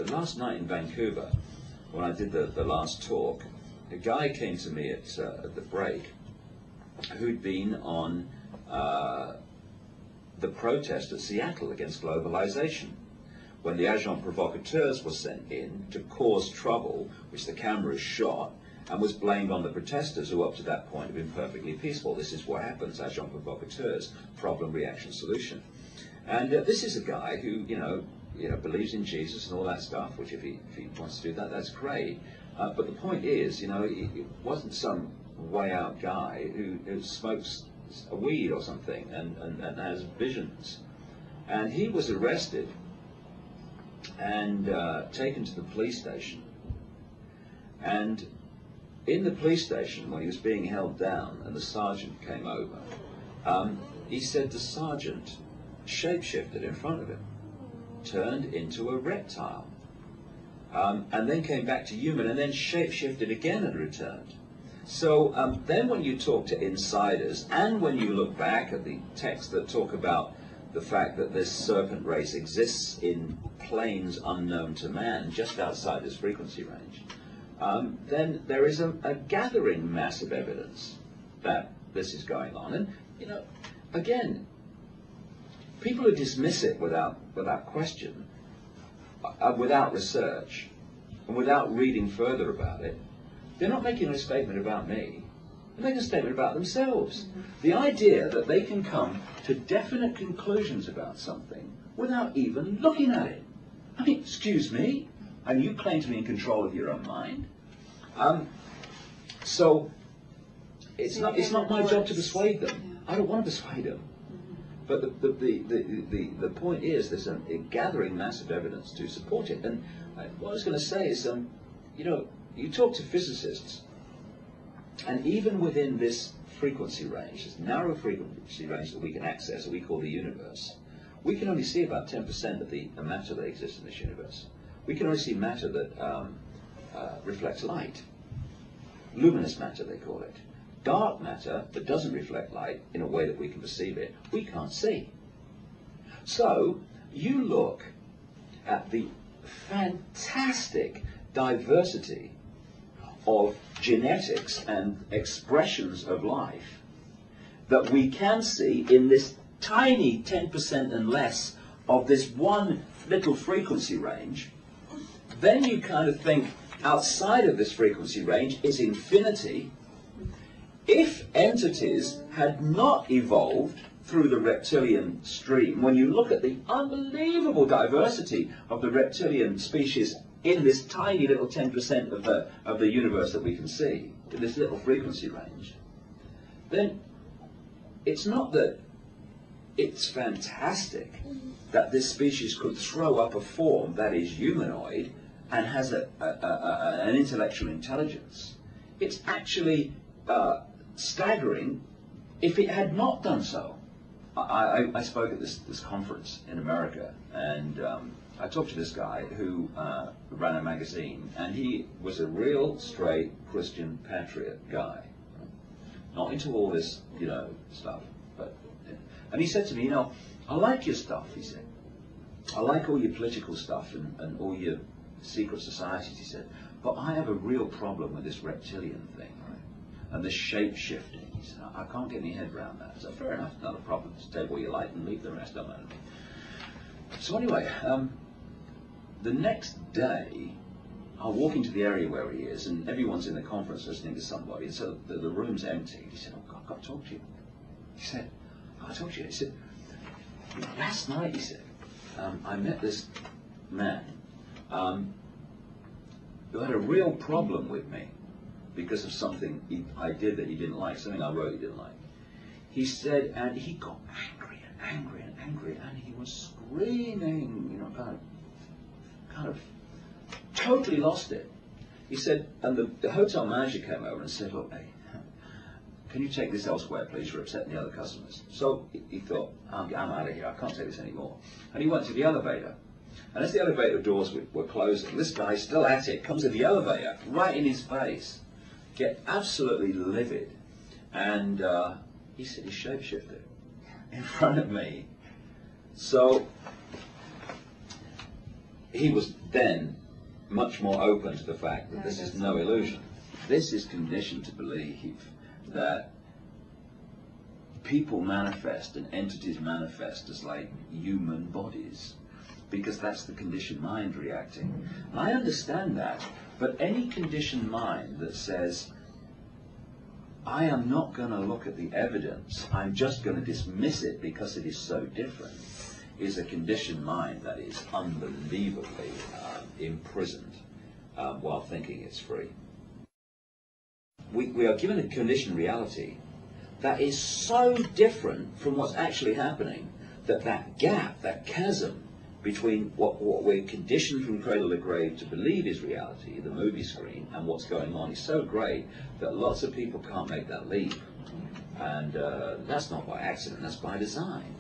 the last night in Vancouver, when I did the last talk, a guy came to me at the break who'd been on the protest at Seattle against globalization, when the agents provocateurs were sent in to cause trouble, which the cameras shot, and was blamed on the protesters who up to that point had been perfectly peaceful. This is what happens, agents provocateurs, problem, reaction, solution. And this is a guy who, believes in Jesus and all that stuff, which if he wants to do that, that's great. But the point is, it wasn't some way out guy who smokes a weed or something and has visions. And he was arrested and taken to the police station. And in the police station, when he was being held down and the sergeant came over, he said the sergeant shapeshifted in front of him, turned into a reptile, and then came back to human, and then shapeshifted again and returned. So then when you talk to insiders, and when you look back at the texts that talk about the fact that this serpent race exists in planes unknown to man, just outside this frequency range, then there is a gathering mass of evidence that this is going on. And, again, people who dismiss it without question, without research, and without reading further about it, they're not making a statement about me. They're making a statement about themselves. The idea that they can come to definite conclusions about something without even looking at it. I mean, excuse me, and you claim to be in control of your own mind. So it's not my job to persuade them. I don't want to persuade them. But the point is, there's a gathering mass of evidence to support it. And what I was going to say is, you talk to physicists, and even within this frequency range, this narrow frequency range that we can access, that we call the universe, we can only see about 10% of the matter that exists in this universe. We can only see matter that reflects light. Luminous matter, they call it. Dark matter that doesn't reflect light in a way that we can perceive it, we can't see. So you look at the fantastic diversity of genetics and expressions of life that we can see in this tiny 10% and less of this one little frequency range. Then you kind of think outside of this frequency range is infinity. If entities had not evolved through the reptilian stream, when you look at the unbelievable diversity of the reptilian species in this tiny little 10% of the universe that we can see, in this little frequency range, then it's not that it's fantastic that this species could throw up a form that is humanoid and has an intellectual intelligence. It's actually staggering if it had not done so. I spoke at this conference in America, and I talked to this guy who ran a magazine, and he was a real straight Christian patriot guy, not into all this, stuff. And he said to me, I like your stuff, he said. I like all your political stuff and all your secret societies, he said, but I have a real problem with this reptilian thing, right? And this shape-shifting. He said, I can't get my head around that. I said, fair enough, not a problem. Just take what you like and leave the rest, don't matter. So anyway, the next day, I walk into the area where he is, and everyone's in the conference listening to somebody, and so the room's empty. He said, I've got to talk to you. He said, I told you. He said, last night, he said, I met this man who had a real problem with me because of something I did that he didn't like, something I wrote he didn't like. He said, and he got angry and angry and angry, and he was screaming, kind of totally lost it. He said, and the hotel manager came over and said, look, hey, can you take this elsewhere, please? You're upsetting the other customers. So he thought, I'm out of here. I can't take this anymore. And he went to the elevator. And as the elevator doors were closing, this guy, still at it, comes in the elevator, right in his face, get absolutely livid. And he said he shapeshifted in front of me. So he was then much more open to the fact that this is no illusion. This is conditioned to believe that people manifest and entities manifest as like human bodies, because that's the conditioned mind reacting. And I understand that, but any conditioned mind that says, I am not going to look at the evidence, I'm just going to dismiss it because it is so different, is a conditioned mind that is unbelievably imprisoned while thinking it's free. We are given a conditioned reality that is so different from what's actually happening, that gap, that chasm between what we're conditioned from cradle to grave to believe is reality, the movie screen, and what's going on is so great that lots of people can't make that leap. And that's not by accident, that's by design.